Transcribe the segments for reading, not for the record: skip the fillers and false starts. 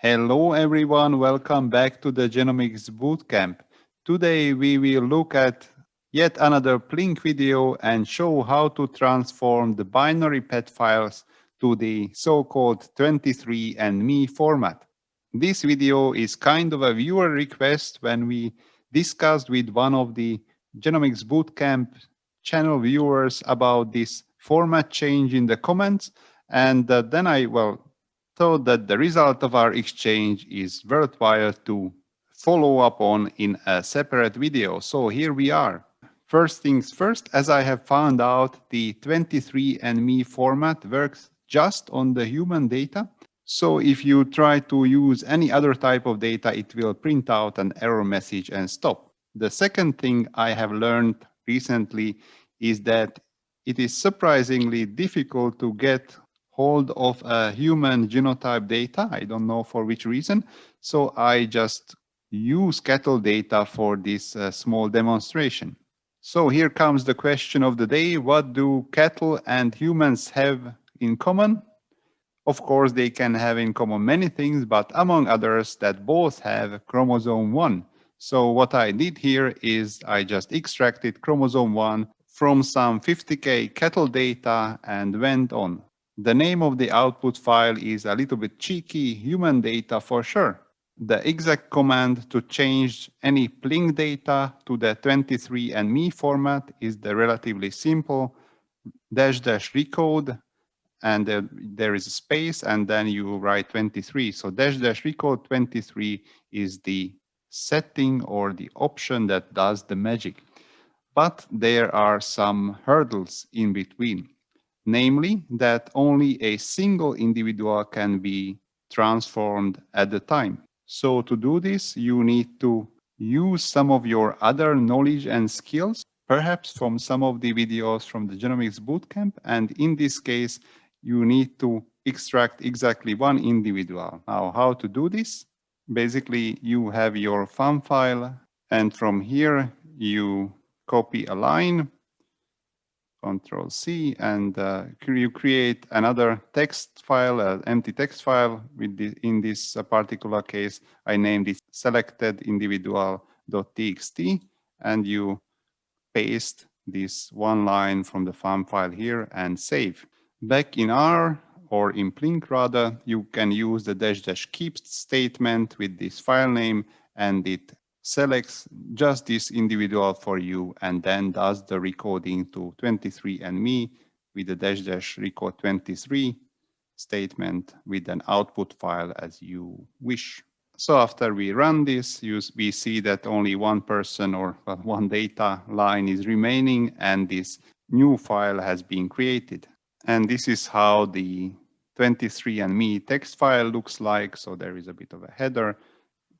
Hello everyone, welcome back to the Genomics Bootcamp. Today we will look at yet another PLINK video and show how to transform the binary PET files to the so-called 23andMe format. This video is kind of a viewer request when we discussed with one of the Genomics Bootcamp channel viewers about this format change in the comments, and then I thought that the result of our exchange is worthwhile to follow up on in a separate video. So here we are. First things first, as I have found out, the 23andMe format works just on the human data. So if you try to use any other type of data, it will print out an error message and stop. The second thing I have learned recently is that it is surprisingly difficult to get hold of a human genotype data. I don't know for which reason. So I just use cattle data for this small demonstration. So here comes the question of the day. What do cattle and humans have in common? Of course, they can have in common many things, but among others, that both have chromosome 1. So what I did here is I just extracted chromosome 1 from some 50K cattle data and went on. The name of the output file is a little bit cheeky, human data for sure. The exact command to change any PLINK data to the 23andMe format is the relatively simple --recode, and there is a space, and then you write 23. So --recode 23 is the setting or the option that does the magic. But there are some hurdles in between. Namely, that only a single individual can be transformed at a time. So to do this, you need to use some of your other knowledge and skills, perhaps from some of the videos from the Genomics Bootcamp. And in this case, you need to extract exactly one individual. Now, how to do this? Basically, you have your FAM file, and from here, you copy a line, Control C, and you create another text file, an empty text file. In this particular case, I named it selected individual.txt, and you paste this one line from the FAM file here and save. Back in R, or in PLINK rather, you can use the --keep statement with this file name, and it selects just this individual for you and then does the recoding to 23andMe with the --recode 23 statement with an output file as you wish. So after we run this, we see that only one person or one data line is remaining, and this new file has been created. And this is how the 23andMe text file looks like. So there is a bit of a header,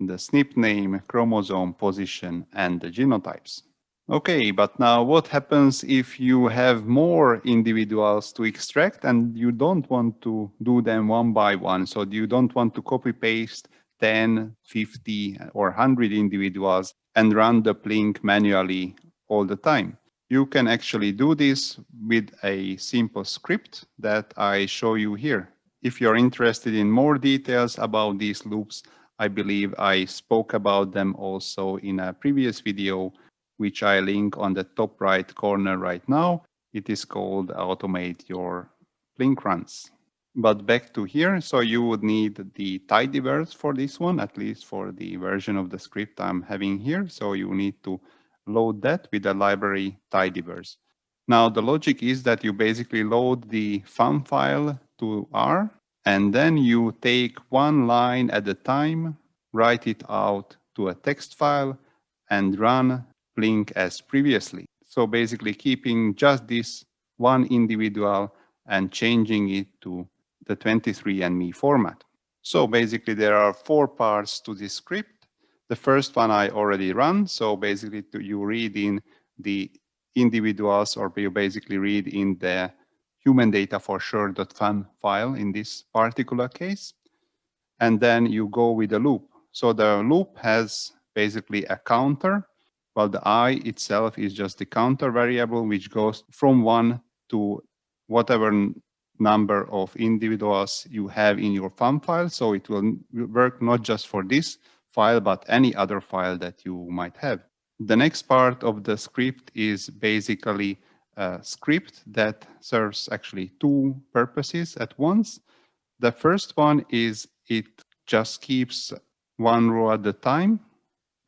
the SNP name, chromosome position, and the genotypes. Okay, but now what happens if you have more individuals to extract and you don't want to do them one by one? So you don't want to copy paste 10, 50, or 100 individuals and run the PLINK manually all the time. You can actually do this with a simple script that I show you here. If you're interested in more details about these loops, I believe I spoke about them also in a previous video, which I link on the top right corner right now. It is called Automate Your PLINK Runs. But back to here, so you would need the tidyverse for this one, at least for the version of the script I'm having here. So you need to load that with the library tidyverse. Now the logic is that you basically load the FAM file to R, and then you take one line at a time, write it out to a text file, and run PLINK as previously. So basically keeping just this one individual and changing it to the 23andMe format. So basically there are 4 parts to this script. The first one I already run. So basically you read in the individuals, or you basically read in the human data for sure.fam file in this particular case. And then you go with the loop. So the loop has basically a counter, while the I itself is just the counter variable, which goes from 1 to whatever number of individuals you have in your FAM file. So it will work not just for this file, but any other file that you might have. The next part of the script is basically a script that serves actually two purposes at once. The first one is it just keeps one row at a time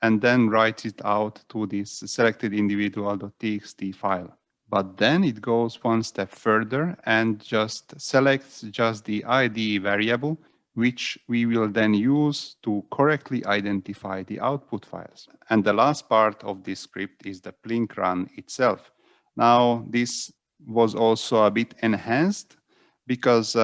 and then writes it out to this selected individual.txt file. But then it goes one step further and just selects just the ID variable, which we will then use to correctly identify the output files. And the last part of this script is the PLINK run itself. Now, this was also a bit enhanced because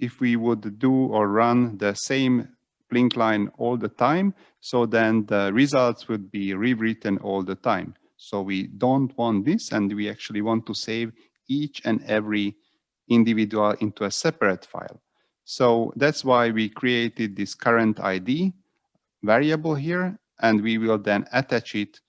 if we would do or run the same PLINK line all the time, so then the results would be rewritten all the time. So we don't want this, and we actually want to save each and every individual into a separate file. So that's why we created this current ID variable here, and we will then attach it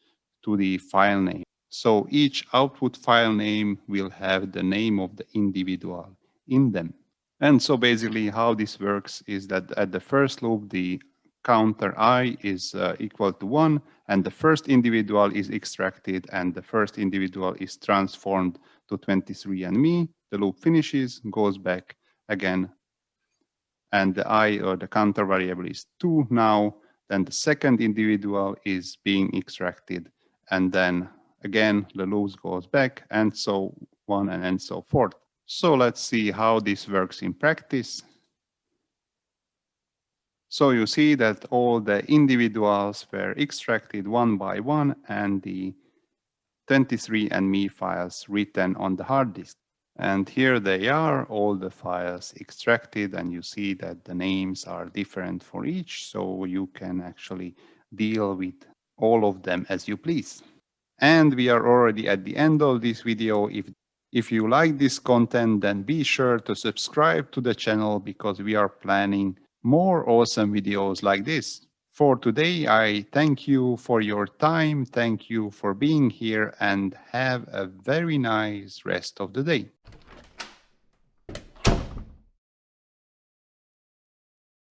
to the file name. So each output file name will have the name of the individual in them. And so basically how this works is that at the first loop, the counter I is equal to 1, and the first individual is extracted, and the first individual is transformed to 23andMe. The loop finishes, goes back again, and the I or the counter variable is 2 now. Then the second individual is being extracted, and then again the loop goes back, and so on and so forth. So let's see how this works in practice. So you see that all the individuals were extracted one by one, and the 23andMe files written on the hard disk. And here they are, all the files extracted, and you see that the names are different for each, so you can actually deal with all of them as you please. And we are already at the end of this video. If you like this content, then be sure to subscribe to the channel because we are planning more awesome videos like this. For today, I thank you for your time. Thank you for being here and have a very nice rest of the day.